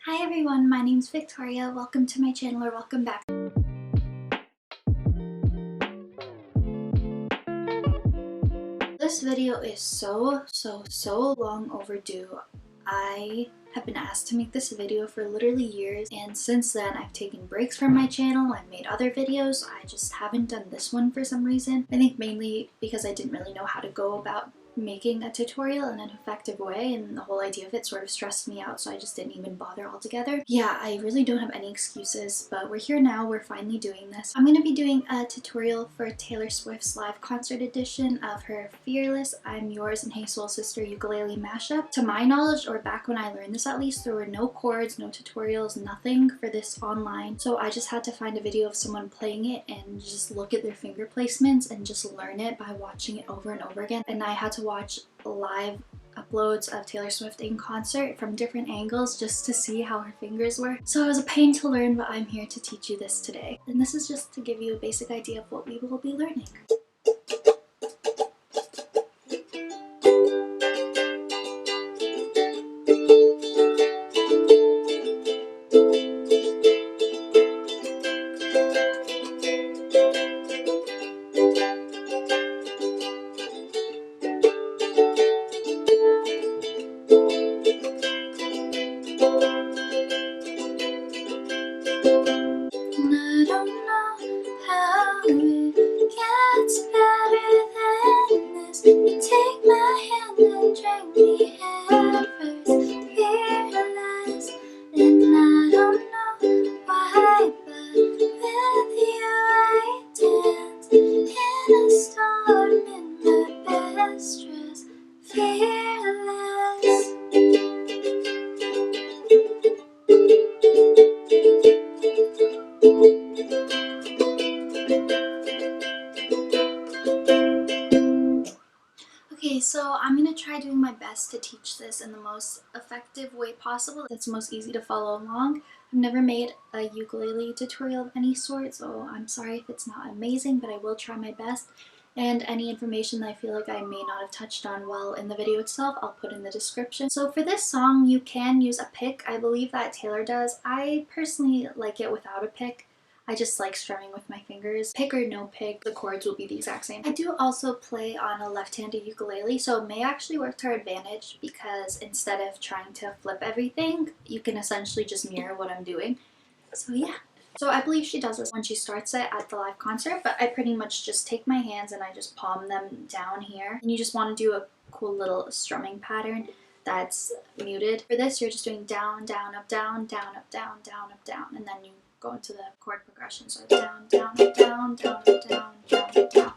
Hi everyone, my name's Victoria. Welcome to my channel or welcome back. This video is so long overdue. I have been asked to make this video for literally years, and since then I've taken breaks from my channel. I've made other videos. I just haven't done this one for some reason. I think mainly because I didn't really know how to go about making a tutorial in an effective way, and the whole idea of it sort of stressed me out, so I just didn't even bother altogether. Yeah, I really don't have any excuses, but we're here now. We're finally doing this. I'm going to be doing a tutorial for Taylor Swift's live concert edition of her Fearless, I'm Yours, and Hey Soul Sister ukulele mashup. To my knowledge, or back when I learned this at least, there were no chords, no tutorials, nothing for this online, so I just had to find a video of someone playing it and just look at their finger placements and just learn it by watching it over and over again. And I had to watch live uploads of Taylor Swift in concert from different angles just to see how her fingers were. So it was a pain to learn, but I'm here to teach you this today. And this is just to give you a basic idea of what we will be learning. I don't know how it gets better than this. You take my hand and drag me head first, fearless. And I don't know why, but with you I dance in a storm in my best dress, fearless. Okay, so I'm going to try doing my best to teach this in the most effective way possible that's most easy to follow along. I've never made a ukulele tutorial of any sort, so I'm sorry if it's not amazing, but I will try my best. And any information that I feel like I may not have touched on while in the video itself, I'll put in the description. So for this song, you can use a pick. I believe that Taylor does. I personally like it without a pick. I just like strumming with my fingers. Pick or no pick, the chords will be the exact same. I do also play on a left-handed ukulele, so it may actually work to our advantage because instead of trying to flip everything, you can essentially just mirror what I'm doing. So yeah. So I believe she does this when she starts it at the live concert, but I pretty much just take my hands and I just palm them down here. And you just want to do a cool little strumming pattern that's muted. For this, you're just doing down, down, up, down, down, up, down, down, up, down, and then you go into the chord progression. So down, down, up, down, down, up, down, down, up, down.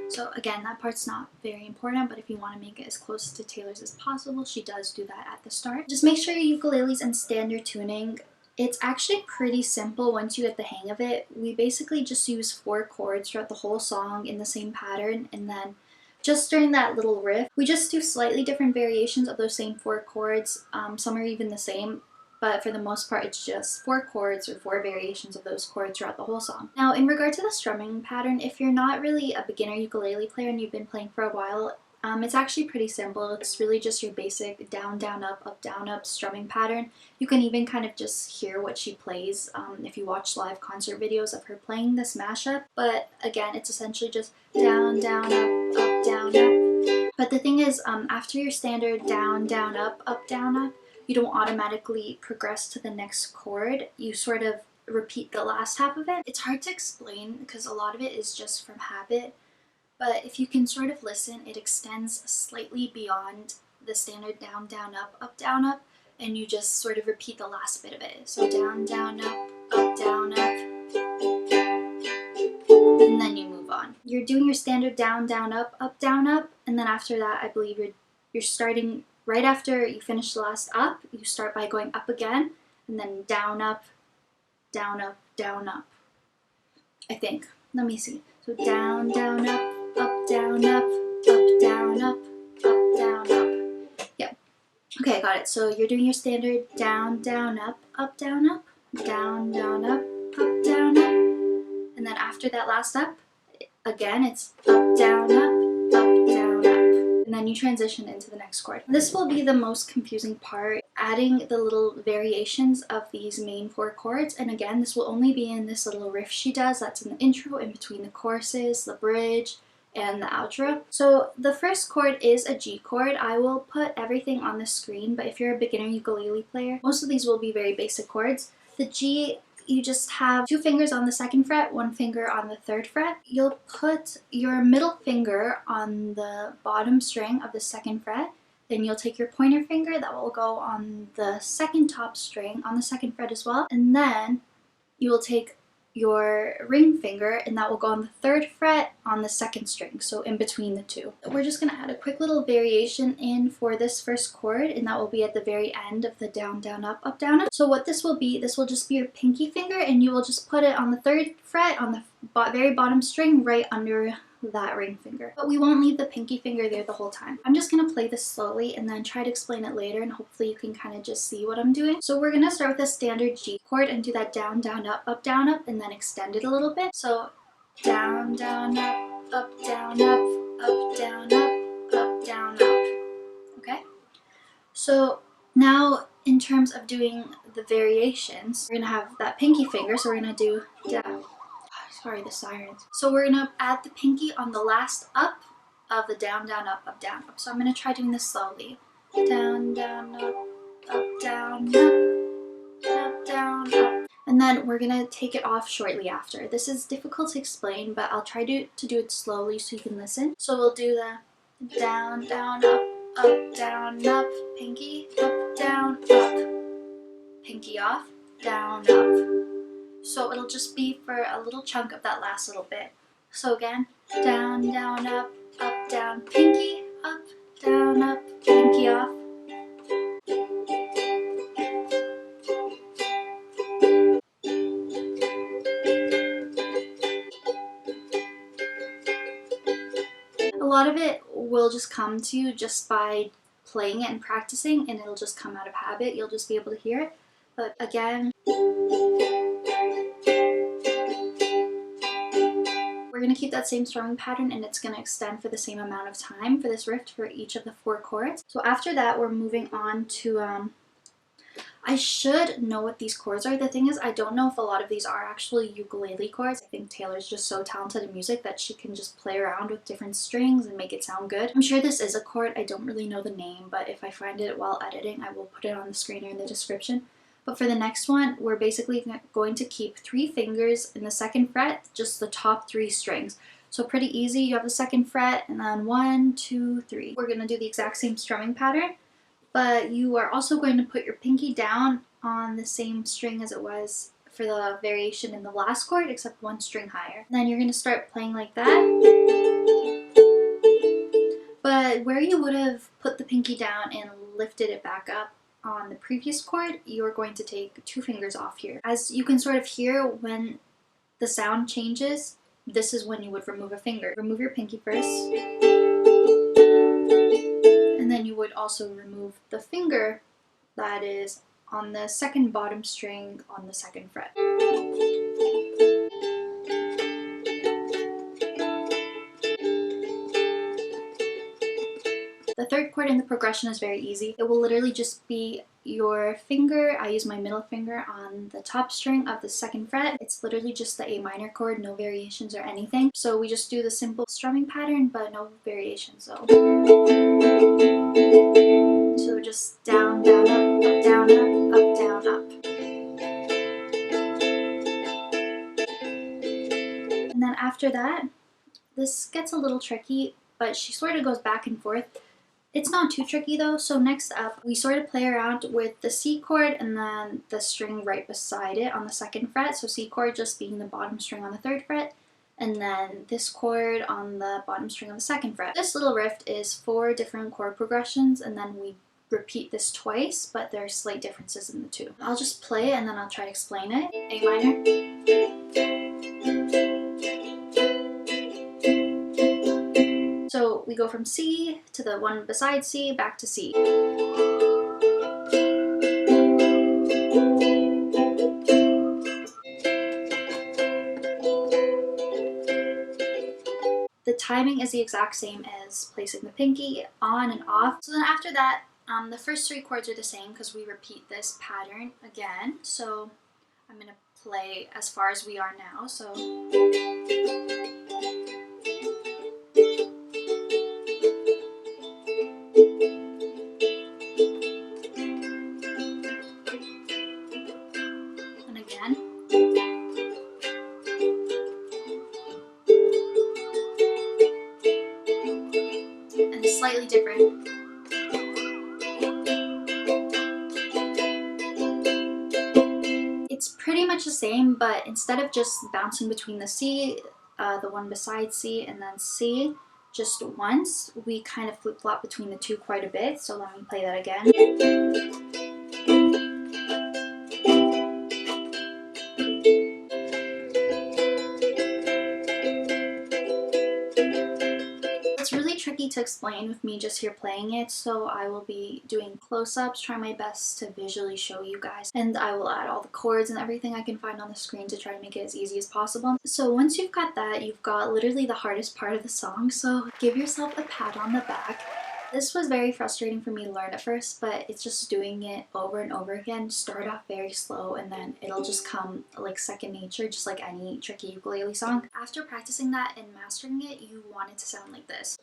So again, that part's not very important, but if you want to make it as close to Taylor's as possible, she does do that at the start. Just make sure your ukulele's in standard tuning. It's actually pretty simple once you get the hang of it. We basically just use 4 chords throughout the whole song in the same pattern, and then just during that little riff, we just do slightly different variations of those same 4 chords. Some are even the same, but for the most part it's just 4 chords or 4 variations of those chords throughout the whole song. Now in regard to the strumming pattern, if you're not really a beginner ukulele player and you've been playing for a while, it's actually pretty simple. It's really just your basic down, down, up, down, up strumming pattern. You can even kind of just hear what she plays if you watch live concert videos of her playing this mashup. But again, it's essentially just down, down, up, down, up. But the thing is, after your standard down, down, up, down, up, you don't automatically progress to the next chord. You sort of repeat the last half of it. It's hard to explain because a lot of it is just from habit. But if you can sort of listen, it extends slightly beyond the standard down, down, down, up, and you just sort of repeat the last bit of it. So down, down, up, down, up, and then you move on. You're doing your standard down, down, up, down, up, and then after that, I believe you're starting right after you finish the last up, you start by going up again, and then down, up, down, up, down, up. I think. Let me see. So down, down, up, down, up, down, up, down, up. Yep. Okay, got it. So you're doing your standard down, down, up, down, up, down, down, up, down, up. And then after that last up, again, it's up, down, up, down, up. and then you transition into the next chord. This will be the most confusing part, adding the little variations of these main 4 chords. And again, this will only be in this little riff she does that's in the intro, in between the choruses, the bridge, and the outro. So the first chord is a G chord. I will put everything on the screen, but if you're a beginner ukulele player, most of these will be very basic chords. The G, you just have 2 fingers on the 2nd fret, 1 finger on the 3rd fret. You'll put your middle finger on the bottom string of the 2nd fret. Then you'll take your pointer finger that will go on the 2nd top string on the 2nd fret as well. And then you will take your ring finger and that will go on the 3rd fret on the 2nd string, so in between the 2. We're just going to add a quick little variation in for this first chord, and that will be at the very end of the down, down, up, down, up. So what this will be, this will just be your pinky finger, and you will just put it on the 3rd fret on the very bottom string right under that ring finger. But we won't leave the pinky finger there the whole time. I'm just going to play this slowly and then try to explain it later, and hopefully you can kind of just see what I'm doing. So we're going to start with a standard G chord and do that down, down, up, down, up, and then extend it a little bit. So down, down, up, down, up, down, up, down, up. Okay? So now in terms of doing the variations, we're going to have that pinky finger, so we're going to do down. Sorry, the sirens. So we're gonna add the pinky on the last up of the down, down, up, down, up. So I'm gonna try doing this slowly. Down, down, up, down, down, up. And then we're gonna take it off shortly after. This is difficult to explain, but I'll try to do it slowly so you can listen. So we'll do the down, down, up, down, up, pinky, up, down, up, pinky off, down, up. So it'll just be for a little chunk of that last little bit. So again, down, down, up, down, pinky, up, pinky off. A lot of it will just come to you just by playing it and practicing, and it'll just come out of habit. You'll just be able to hear it. But again, we're going to keep that same strumming pattern, and it's going to extend for the same amount of time for this riff for each of the 4 chords. So after that, we're moving on to, I should know what these chords are. The thing is, I don't know if a lot of these are actually ukulele chords. I think Taylor's just so talented in music that she can just play around with different strings and make it sound good. I'm sure this is a chord. I don't really know the name, but if I find it while editing, I will put it on the screen or in the description. But for the next one, we're basically going to keep 3 fingers in the 2nd fret, just the top 3 strings. So pretty easy. You have the 2nd fret and then 1, 2, 3. We're going to do the exact same strumming pattern, but you are also going to put your pinky down on the same string as it was for the variation in the last chord, except 1 string higher. And then you're going to start playing like that. But where you would have put the pinky down and lifted it back up on the previous chord, you're going to take 2 fingers off here. As you can sort of hear, when the sound changes, this is when you would remove a finger. Remove your pinky first, and then you would also remove the finger that is on the 2nd bottom string on the 2nd fret. The 3rd chord in the progression is very easy. It will literally just be your finger. I use my middle finger on the top string of the 2nd fret. It's literally just the A minor chord, no variations or anything. So we just do the simple strumming pattern, but no variations though. So just down, down, up, down, up, down, up. And then after that, this gets a little tricky, but she sort of goes back and forth. It's not too tricky though. So next up, we sort of play around with the C chord and then the string right beside it on the 2nd fret. So C chord just being the bottom string on the 3rd fret, and then this chord on the bottom string on the 2nd fret. This little riff is 4 different chord progressions, and then we repeat this twice, but there are slight differences in the 2. I'll just play it and then I'll try to explain it. A minor. So we go from C to the one beside C, back to C. The timing is the exact same as placing the pinky on and off. So then after that, the first 3 chords are the same because we repeat this pattern again. So I'm going to play as far as we are now. So and again. And it's slightly different. It's pretty much the same, but instead of just bouncing between the C, the one beside C, and then C just once, we kind of flip-flop between the 2 quite a bit. So let me play that again. It's really tricky to explain with me just here playing it, so I will be doing close-ups, try my best to visually show you guys, and I will add all the chords and everything I can find on the screen to try to make it as easy as possible. So once you've got that, you've got literally the hardest part of the song, so give yourself a pat on the back. This was very frustrating for me to learn at first, but it's just doing it over and over again. Start off very slow and then it'll just come like second nature, just like any tricky ukulele song. After practicing that and mastering it, you want it to sound like this.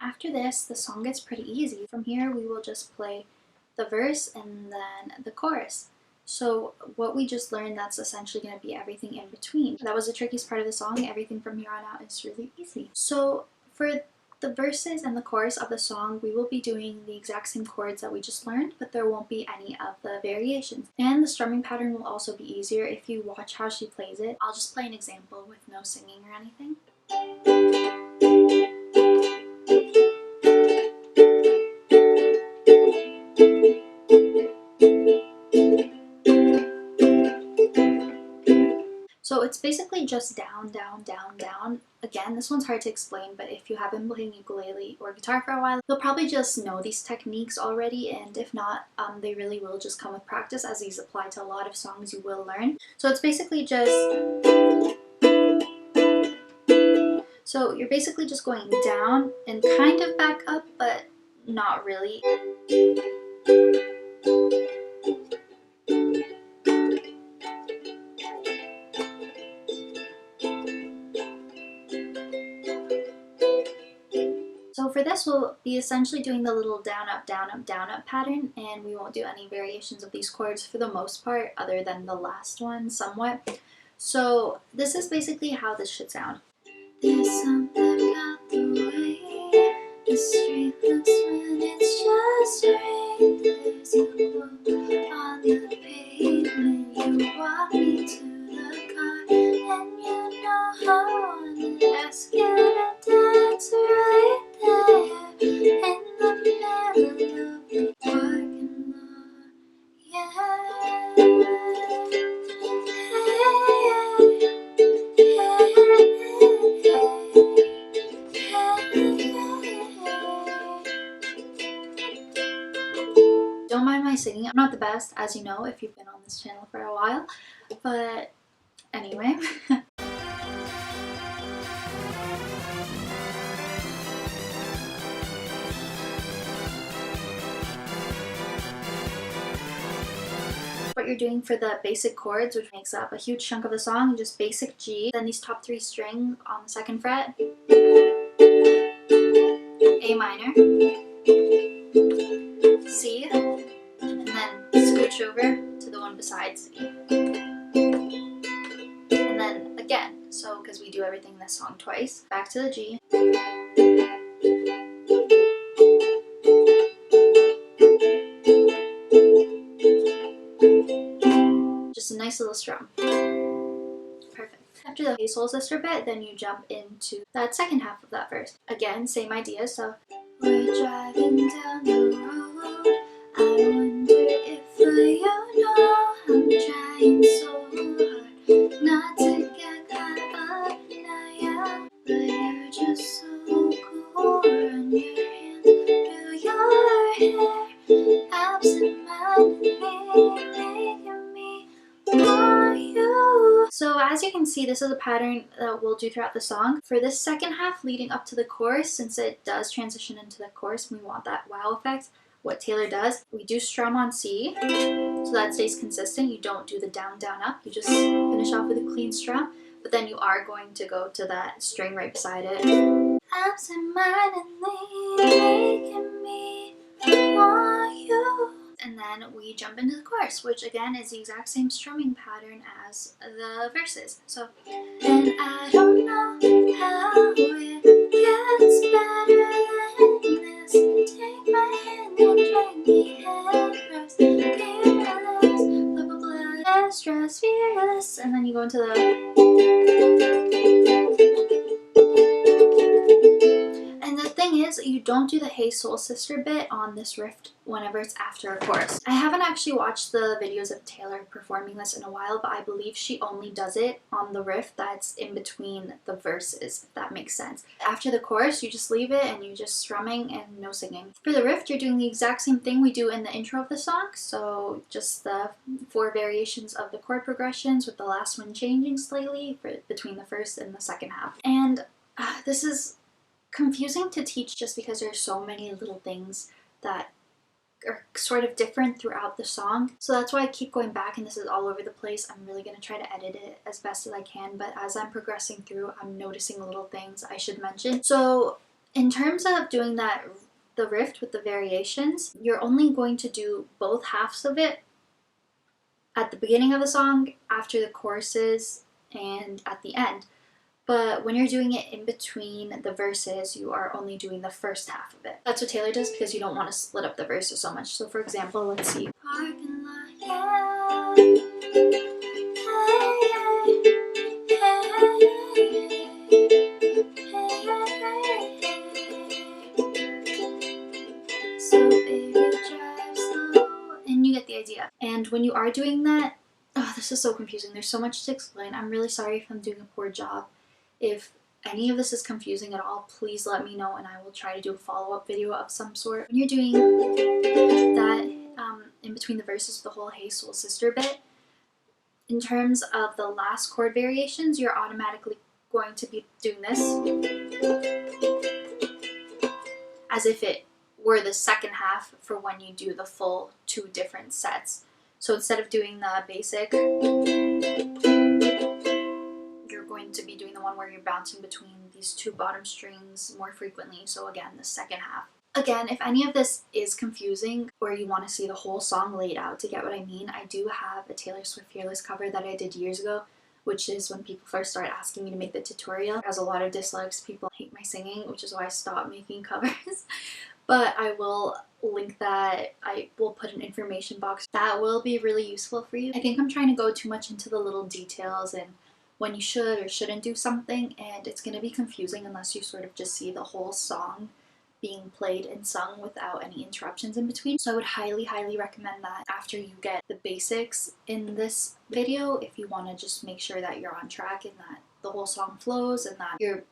After this, the song gets pretty easy. From here, we will just play the verse and then the chorus. So what we just learned, that's essentially going to be everything in between. That was the trickiest part of the song. Everything from here on out is really easy. So for the verses and the chorus of the song, we will be doing the exact same chords that we just learned, but there won't be any of the variations. And the strumming pattern will also be easier if you watch how she plays it. I'll just play an example with no singing or anything. So it's basically just down, down, down, down. Again, this one's hard to explain, but if you have been playing ukulele or guitar for a while, you'll probably just know these techniques already, and if not, they really will just come with practice, as these apply to a lot of songs you will learn. So it's basically just... So you're basically just going down and kind of back up, but not really. So for this, we'll be essentially doing the little down, up, down, up, down, up pattern, and we won't do any variations of these chords for the most part, other than the last one somewhat. So this is basically how this should sound. There's something about the way the street looks when it's just rain. There's a glow on the pavement. You walk me to the car, and you know how I wanna ask you to dance right there in the middle of the parking lot. Yeah. Don't mind my singing. I'm not the best, as you know, if you've been on this channel for a while, but anyway. What you're doing for the basic chords, which makes up a huge chunk of the song, just basic G, then these top 3 strings on the 2nd fret, A minor, C, beside C. And then again, so because we do everything in this song twice, back to the G. Just a nice little strum. Perfect. After the Hey Soul Sister bit, then you jump into that second half of that verse. Again, same idea. So we're driving down the road. I wonder if you know I'm trying so hard not to get caught up now, yeah. But you're just so cool. Run your hands through your hair, absent-mindedly making me want you. So as you can see, this is a pattern that we'll do throughout the song. For this second half leading up to the chorus, since it does transition into the chorus, we want that wow effect. What Taylor does, we do strum on C, so that stays consistent. You don't do the down, down, up. You just finish off with a clean strum, but then you are going to go to that string right beside it. Absent-mindedly making me want you. And then we jump into the chorus, which again is the exact same strumming pattern as the verses. So, and I don't know how it gets better than this. Take my hand and drag me headfirst. Fearless, blah blah blah, stress, fearless. And then you go into the. And the thing is, you don't do the Hey Soul Sister bit on this riff whenever it's after a chorus. I haven't actually watched the videos of Taylor performing this in a while, but I believe she only does it on the riff that's in between the verses, if that makes sense. After the chorus, you just leave it and you're just strumming and no singing. For the riff, you're doing the exact same thing we do in the intro of the song, so just the 4 variations of the chord progressions with the last one changing slightly between the first and the second half. And this is confusing to teach just because there's so many little things that are sort of different throughout the song. So that's why I keep going back, and this is all over the place. I'm really going to try to edit it as best as I can, but as I'm progressing through, I'm noticing little things I should mention. So in terms of doing the riff with the variations, you're only going to do both halves of it at the beginning of the song, after the choruses, and at the end. But when you're doing it in between the verses, you are only doing the first half of it. That's what Taylor does because you don't want to split up the verses so much. So for example, let's see. Parking lot, yeah. Hey, hey, so baby, drive slow. And you get the idea. And when you are doing that, oh, this is so confusing. There's so much to explain. I'm really sorry if I'm doing a poor job. If any of this is confusing at all, please let me know and I will try to do a follow-up video of some sort. When you're doing that in between the verses, the whole Hey Soul Sister bit, in terms of the last chord variations, you're automatically going to be doing this as if it were the second half for when you do the full 2 different sets. So instead of doing the basic, going to be doing the one where you're bouncing between these 2 bottom strings more frequently. So again, the second half. Again, if any of this is confusing or you want to see the whole song laid out to get what I mean, I do have a Taylor Swift Fearless cover that I did years ago, which is when people first started asking me to make the tutorial. It has a lot of dislikes, people hate my singing, which is why I stopped making covers. But I will link that. I will put an information box. That will be really useful for you. I think I'm trying to go too much into the little details and when you should or shouldn't do something, and it's going to be confusing unless you sort of just see the whole song being played and sung without any interruptions in between. So I would highly, highly recommend that after you get the basics in this video, if you want to just make sure that you're on track and that the whole song flows and that you're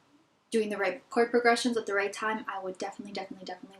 doing the right chord progressions at the right time, I would definitely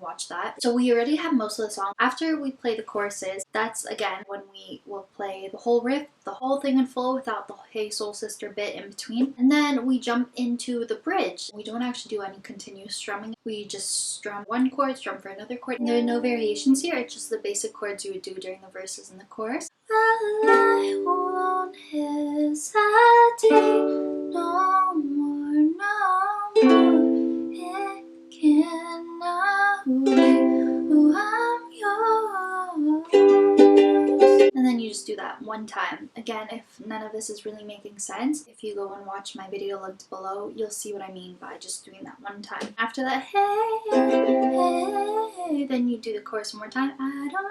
watch that. So we already have most of the song. After we play the choruses, that's again when we will play the whole riff, the whole thing in full without the Hey Soul Sister bit in between. And then we jump into the bridge. We don't actually do any continuous strumming. We just strum one chord, strum for another chord. And there are no variations here. It's just the basic chords you would do during the verses and the chorus. I won't hesitate no more, no more. It cannot wait. Oh, I'm yours. And then you just do that that one time. Again, if none of this is really making sense, if you go and watch my video linked below, you'll see what I mean by just doing that one time. After that, hey, hey, then you do the chorus one more time. I don't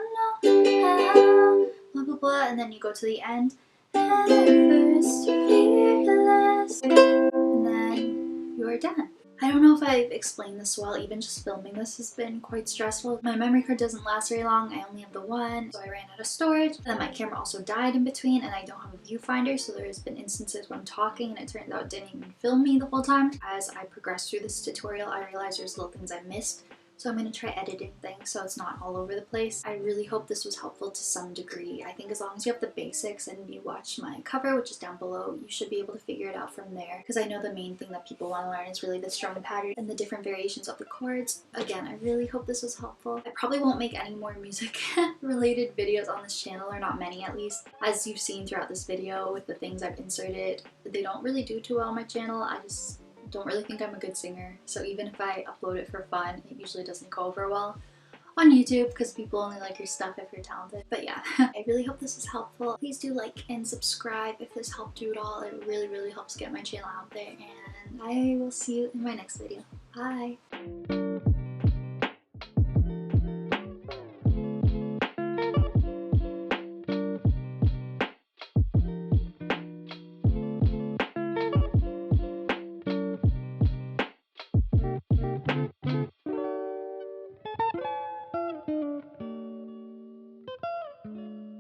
know how, blah, blah, blah, and then you go to the end. At first, fearless, and then you're done. I don't know if I've explained this well, even just filming this has been quite stressful. My memory card doesn't last very long, I only have the one, so I ran out of storage. Then my camera also died in between, and I don't have a viewfinder, so there's been instances when I'm talking and it turns out it didn't even film me the whole time. As I progressed through this tutorial, I realized there's little things I missed. So I'm going to try editing things so it's not all over the place. I really hope this was helpful to some degree. I think as long as you have the basics and you watch my cover, which is down below, you should be able to figure it out from there. Because I know the main thing that people want to learn is really the strumming pattern and the different variations of the chords. Again, I really hope this was helpful. I probably won't make any more music related videos on this channel, or not many at least. As you've seen throughout this video with the things I've inserted, they don't really do too well on my channel. I just don't really think I'm a good singer, so even if I upload it for fun, it usually doesn't go over well on YouTube because people only like your stuff if you're talented. But yeah, I really hope this was helpful. Please do like and subscribe if this helped you at all. It really helps get my channel out there, and I will see you in my next video. Bye!